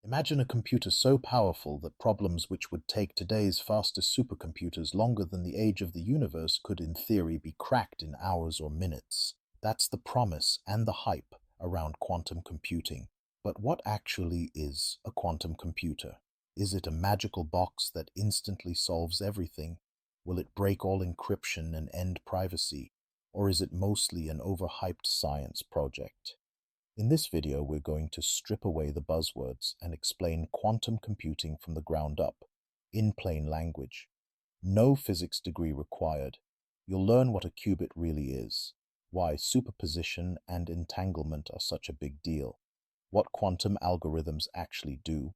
Imagine a computer so powerful that problems which would take today's fastest supercomputers longer than the age of the universe could in theory be cracked in hours or minutes. That's the promise and the hype around quantum computing. But what actually is a quantum computer? Is it a magical box that instantly solves everything? Will it break all encryption and end privacy? Or is it mostly an overhyped science project? In this video, we're going to strip away the buzzwords and explain quantum computing from the ground up, in plain language. No physics degree required. You'll learn what a qubit really is, why superposition and entanglement are such a big deal, what quantum algorithms actually do,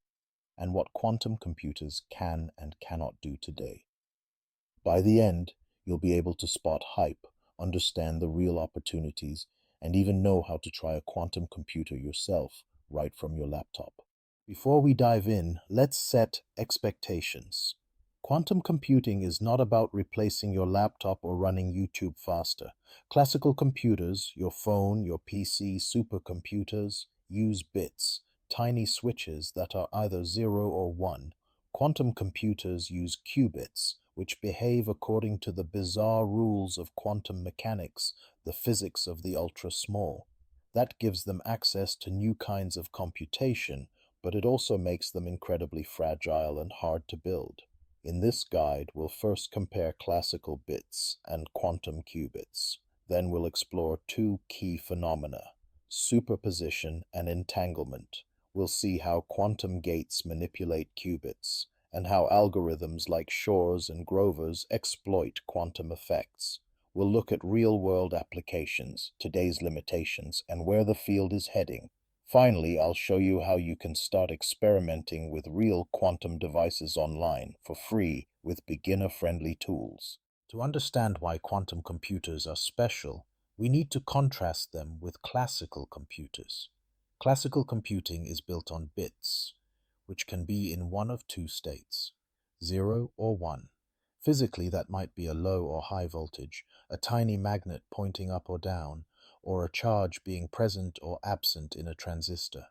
and what quantum computers can and cannot do today. By the end, you'll be able to spot hype, understand the real opportunities, and even know how to try a quantum computer yourself right from your laptop. Before we dive in, let's set expectations. Quantum computing is not about replacing your laptop or running YouTube faster. Classical computers, your phone, your PC, supercomputers, use bits, tiny switches that are either 0 or 1. Quantum computers use qubits, which behave according to the bizarre rules of quantum mechanics, the physics of the ultra-small. That gives them access to new kinds of computation, but it also makes them incredibly fragile and hard to build. In this guide, we'll first compare classical bits and quantum qubits. Then we'll explore two key phenomena, superposition and entanglement. We'll see how quantum gates manipulate qubits, and how algorithms like Shor's and Grover's exploit quantum effects. We'll look at real-world applications, today's limitations, and where the field is heading. Finally, I'll show you how you can start experimenting with real quantum devices online for free with beginner-friendly tools. To understand why quantum computers are special, we need to contrast them with classical computers. Classical computing is built on bits, which can be in one of two states, 0 or 1. Physically, that might be a low or high voltage, a tiny magnet pointing up or down, or a charge being present or absent in a transistor.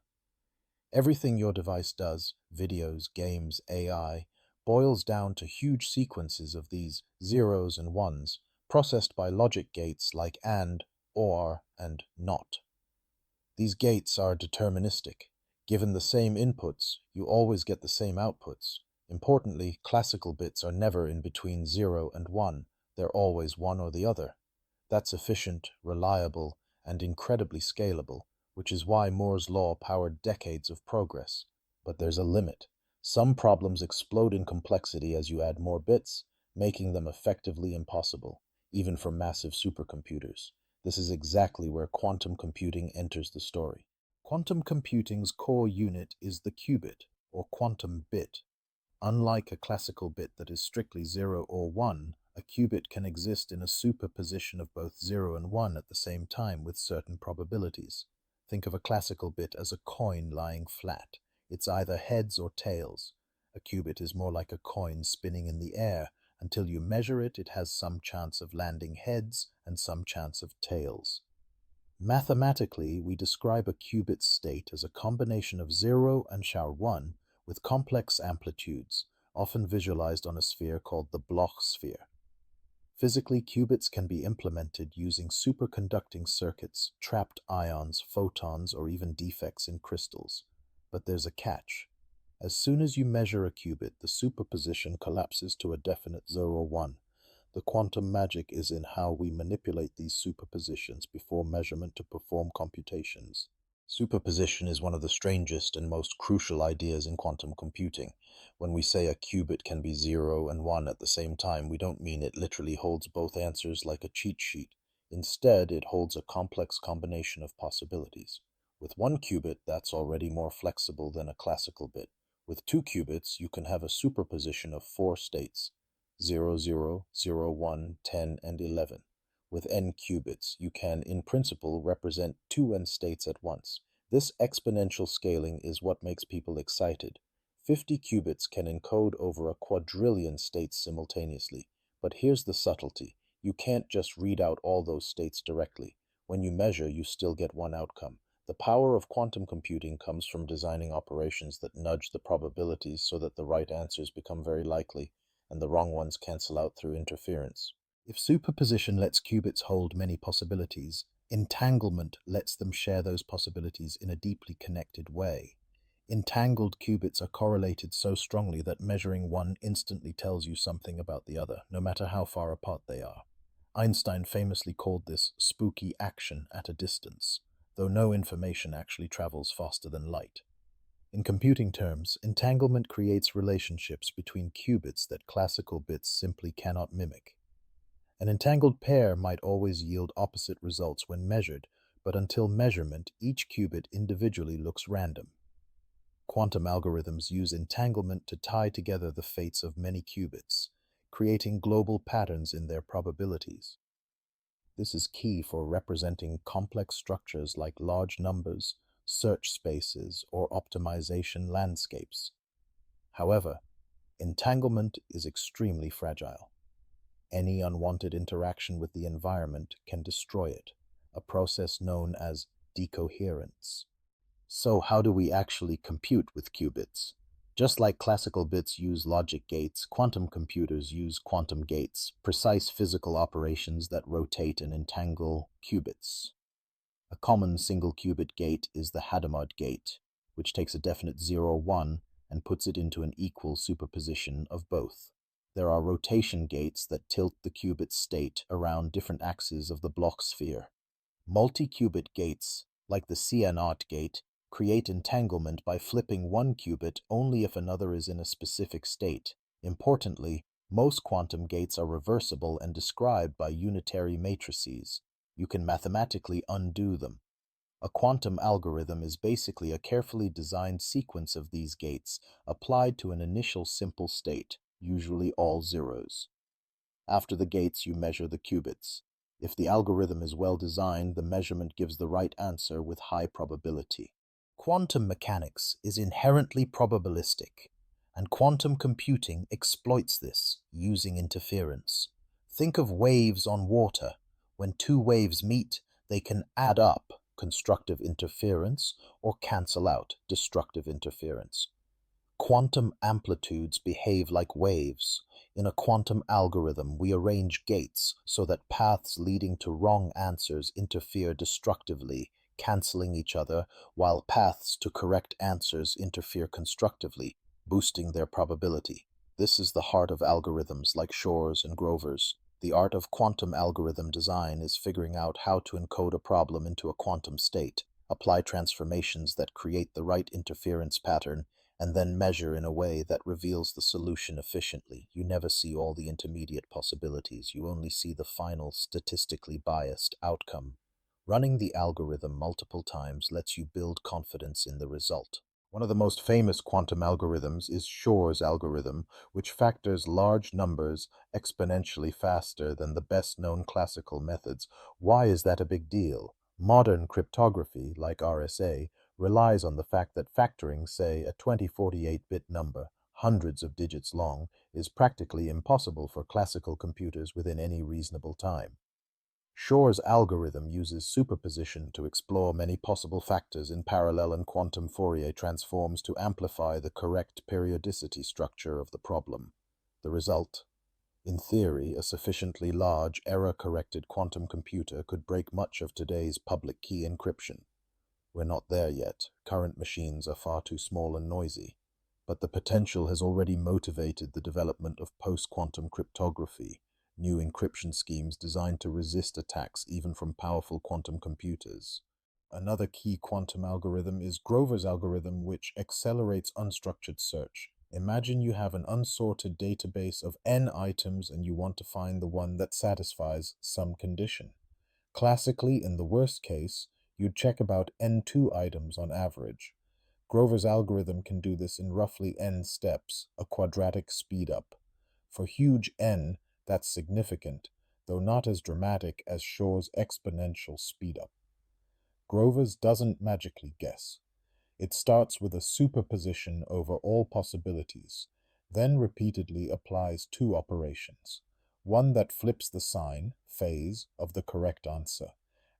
Everything your device does, videos, games, AI, boils down to huge sequences of these zeros and ones, processed by logic gates like AND, OR, and NOT. These gates are deterministic. Given the same inputs, you always get the same outputs. Importantly, classical bits are never in between 0 and 1. They're always one or the other. That's efficient, reliable, and incredibly scalable, which is why Moore's law powered decades of progress. But there's a limit. Some problems explode in complexity as you add more bits, making them effectively impossible, even for massive supercomputers. This is exactly where quantum computing enters the story. Quantum computing's core unit is the qubit, or quantum bit. Unlike a classical bit that is strictly 0 or 1, a qubit can exist in a superposition of both 0 and 1 at the same time with certain probabilities. Think of a classical bit as a coin lying flat. It's either heads or tails. A qubit is more like a coin spinning in the air. Until you measure it, it has some chance of landing heads and some chance of tails. Mathematically, we describe a qubit state as a combination of 0 and SHA-1 with complex amplitudes, often visualized on a sphere called the Bloch sphere. Physically, qubits can be implemented using superconducting circuits, trapped ions, photons, or even defects in crystals. But there's a catch. As soon as you measure a qubit, the superposition collapses to a definite 0 or 1. The quantum magic is in how we manipulate these superpositions before measurement to perform computations. Superposition is one of the strangest and most crucial ideas in quantum computing. When we say a qubit can be 0 and 1 at the same time, we don't mean it literally holds both answers like a cheat sheet. Instead, it holds a complex combination of possibilities. With one qubit, that's already more flexible than a classical bit. With two qubits, you can have a superposition of 4 states, 0, 0, 0, 1, 10, and 11. With n qubits, you can, in principle, represent 2 n states at once. This exponential scaling is what makes people excited. 50 qubits can encode over a quadrillion states simultaneously. But here's the subtlety. You can't just read out all those states directly. When you measure, you still get one outcome. The power of quantum computing comes from designing operations that nudge the probabilities so that the right answers become very likely and the wrong ones cancel out through interference. If superposition lets qubits hold many possibilities, entanglement lets them share those possibilities in a deeply connected way. Entangled qubits are correlated so strongly that measuring one instantly tells you something about the other, no matter how far apart they are. Einstein famously called this spooky action at a distance, though no information actually travels faster than light. In computing terms, entanglement creates relationships between qubits that classical bits simply cannot mimic. An entangled pair might always yield opposite results when measured, but until measurement, each qubit individually looks random. Quantum algorithms use entanglement to tie together the fates of many qubits, creating global patterns in their probabilities. This is key for representing complex structures like large numbers, search spaces, or optimization landscapes. However, entanglement is extremely fragile. Any unwanted interaction with the environment can destroy it, a process known as decoherence. So how do we actually compute with qubits? Just like classical bits use logic gates, quantum computers use quantum gates, precise physical operations that rotate and entangle qubits. A common single qubit gate is the Hadamard gate, which takes a definite 0, 1 and puts it into an equal superposition of both. There are rotation gates that tilt the qubit state around different axes of the Bloch sphere. Multi-qubit gates, like the CNOT gate, create entanglement by flipping one qubit only if another is in a specific state. Importantly, most quantum gates are reversible and described by unitary matrices. You can mathematically undo them. A quantum algorithm is basically a carefully designed sequence of these gates applied to an initial simple state, usually all zeros. After the gates, you measure the qubits. If the algorithm is well designed, the measurement gives the right answer with high probability. Quantum mechanics is inherently probabilistic, and quantum computing exploits this using interference. Think of waves on water. When two waves meet, they can add up constructive interference or cancel out destructive interference. Quantum amplitudes behave like waves. In a quantum algorithm, we arrange gates so that paths leading to wrong answers interfere destructively, canceling each other, while paths to correct answers interfere constructively, boosting their probability. This is the heart of algorithms like Shor's and Grover's. The art of quantum algorithm design is figuring out how to encode a problem into a quantum state, apply transformations that create the right interference pattern, and then measure in a way that reveals the solution efficiently. You never see all the intermediate possibilities, you only see the final statistically biased outcome. Running the algorithm multiple times lets you build confidence in the result. One of the most famous quantum algorithms is Shor's algorithm, which factors large numbers exponentially faster than the best-known classical methods. Why is that a big deal? Modern cryptography, like RSA, relies on the fact that factoring, say, a 2048-bit number, hundreds of digits long, is practically impossible for classical computers within any reasonable time. Shor's algorithm uses superposition to explore many possible factors in parallel and quantum Fourier transforms to amplify the correct periodicity structure of the problem. The result? In theory, a sufficiently large, error-corrected quantum computer could break much of today's public key encryption. We're not there yet. Current machines are far too small and noisy. But the potential has already motivated the development of post-quantum cryptography, new encryption schemes designed to resist attacks even from powerful quantum computers. Another key quantum algorithm is Grover's algorithm, which accelerates unstructured search. Imagine you have an unsorted database of n items and you want to find the one that satisfies some condition. Classically, in the worst case, you'd check about n2 items on average. Grover's algorithm can do this in roughly n steps, a quadratic speedup. For huge n, that's significant, though not as dramatic as Shor's exponential speedup. Grover's doesn't magically guess. It starts with a superposition over all possibilities, then repeatedly applies two operations. One that flips the sign, phase, of the correct answer,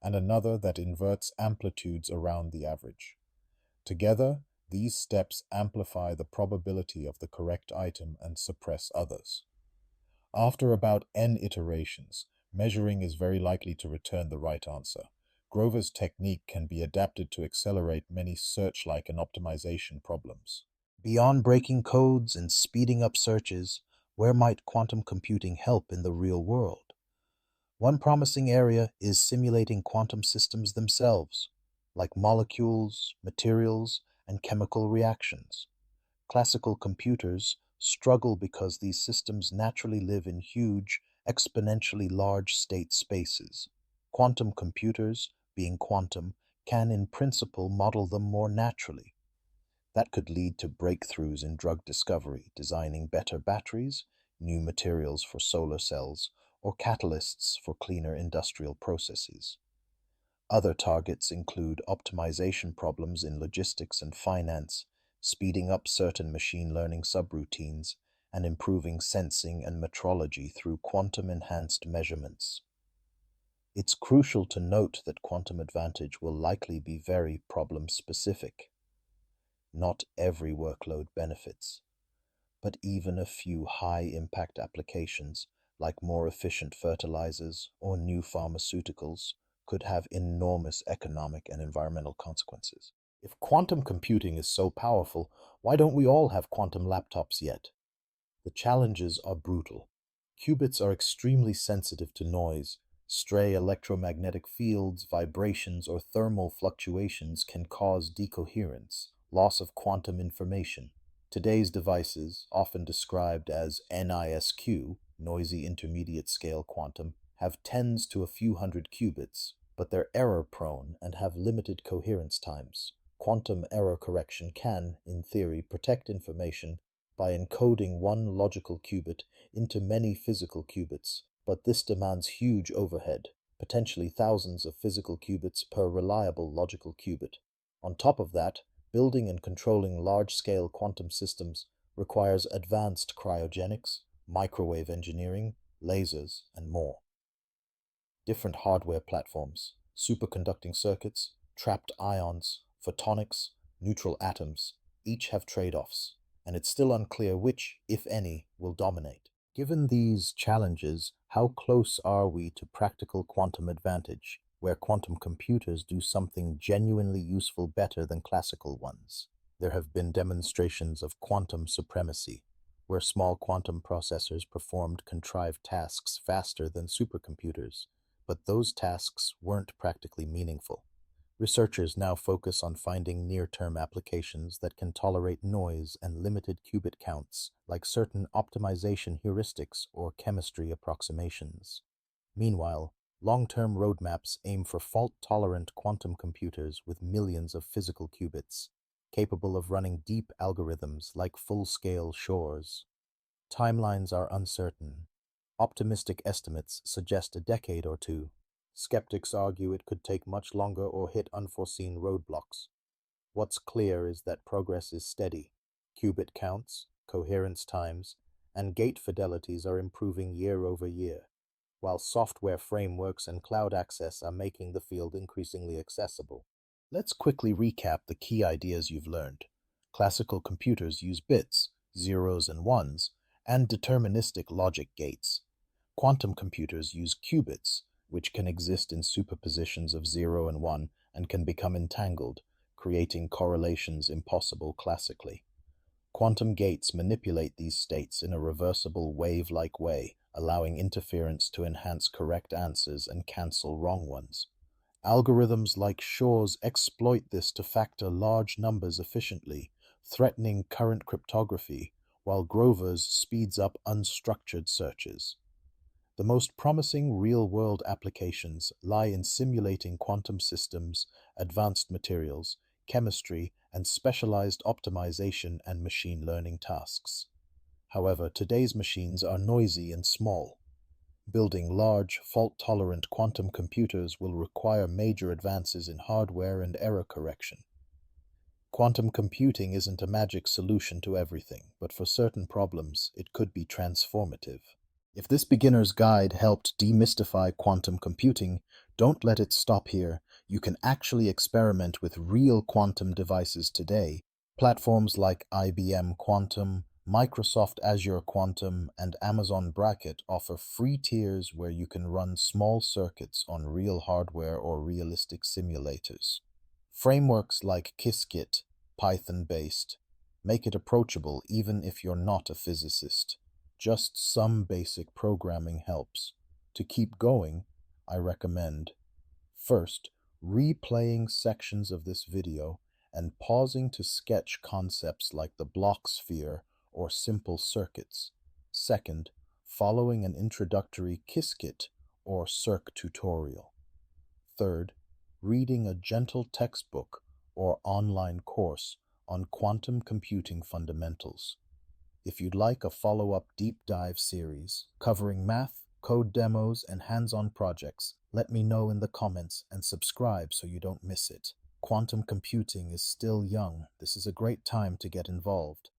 and another that inverts amplitudes around the average. Together, these steps amplify the probability of the correct item and suppress others. After about n iterations, measuring is very likely to return the right answer. Grover's technique can be adapted to accelerate many search-like and optimization problems. Beyond breaking codes and speeding up searches, where might quantum computing help in the real world? One promising area is simulating quantum systems themselves, like molecules, materials, and chemical reactions. Classical computers struggle because these systems naturally live in huge, exponentially large state spaces. Quantum computers, being quantum, can in principle model them more naturally. That could lead to breakthroughs in drug discovery, designing better batteries, new materials for solar cells, or catalysts for cleaner industrial processes. Other targets include optimization problems in logistics and finance, speeding up certain machine learning subroutines, and improving sensing and metrology through quantum-enhanced measurements. It's crucial to note that quantum advantage will likely be very problem-specific. Not every workload benefits, but even a few high-impact applications, like more efficient fertilizers or new pharmaceuticals, could have enormous economic and environmental consequences. If quantum computing is so powerful, why don't we all have quantum laptops yet? The challenges are brutal. Qubits are extremely sensitive to noise. Stray electromagnetic fields, vibrations, or thermal fluctuations can cause decoherence, loss of quantum information. Today's devices, often described as NISQ, noisy intermediate scale quantum, have tens to a few hundred qubits, but they're error-prone and have limited coherence times. Quantum error correction can, in theory, protect information by encoding one logical qubit into many physical qubits, but this demands huge overhead, potentially thousands of physical qubits per reliable logical qubit. On top of that, building and controlling large-scale quantum systems requires advanced cryogenics, microwave engineering, lasers, and more. Different hardware platforms, superconducting circuits, trapped ions, photonics, neutral atoms, each have trade-offs, and it's still unclear which, if any, will dominate. Given these challenges, how close are we to practical quantum advantage, where quantum computers do something genuinely useful better than classical ones? There have been demonstrations of quantum supremacy, where small quantum processors performed contrived tasks faster than supercomputers, but those tasks weren't practically meaningful. Researchers now focus on finding near-term applications that can tolerate noise and limited qubit counts, like certain optimization heuristics or chemistry approximations. Meanwhile, long-term roadmaps aim for fault-tolerant quantum computers with millions of physical qubits, capable of running deep algorithms like full-scale Shors. Timelines are uncertain. Optimistic estimates suggest a decade or two. Skeptics argue it could take much longer or hit unforeseen roadblocks. What's clear is that progress is steady. Qubit counts, coherence times, and gate fidelities are improving year over year, while software frameworks and cloud access are making the field increasingly accessible. Let's quickly recap the key ideas you've learned. Classical computers use bits, zeros and ones, and deterministic logic gates. Quantum computers use qubits, which can exist in superpositions of 0 and 1 and can become entangled, creating correlations impossible classically. Quantum gates manipulate these states in a reversible wave-like way, allowing interference to enhance correct answers and cancel wrong ones. Algorithms like Shor's exploit this to factor large numbers efficiently, threatening current cryptography, while Grover's speeds up unstructured searches. The most promising real-world applications lie in simulating quantum systems, advanced materials, chemistry, and specialized optimization and machine learning tasks. However, today's machines are noisy and small. Building large, fault-tolerant quantum computers will require major advances in hardware and error correction. Quantum computing isn't a magic solution to everything, but for certain problems, it could be transformative. If this beginner's guide helped demystify quantum computing, Don't let it stop here. You can actually experiment with real quantum devices today. Platforms like IBM Quantum, Microsoft Azure Quantum, and Amazon Bracket offer free tiers where you can run small circuits on real hardware or realistic simulators. Frameworks like Qiskit, Python-based, make it approachable even if you're not a physicist. Just some basic programming helps. To keep going, I recommend first, replaying sections of this video and pausing to sketch concepts like the block sphere or simple circuits. Second, following an introductory Qiskit or Circ tutorial. Third, reading a gentle textbook or online course on quantum computing fundamentals. If you'd like a follow-up deep dive series covering math, code demos, and hands-on projects, let me know in the comments and subscribe so you don't miss it. Quantum computing is still young. This is a great time to get involved.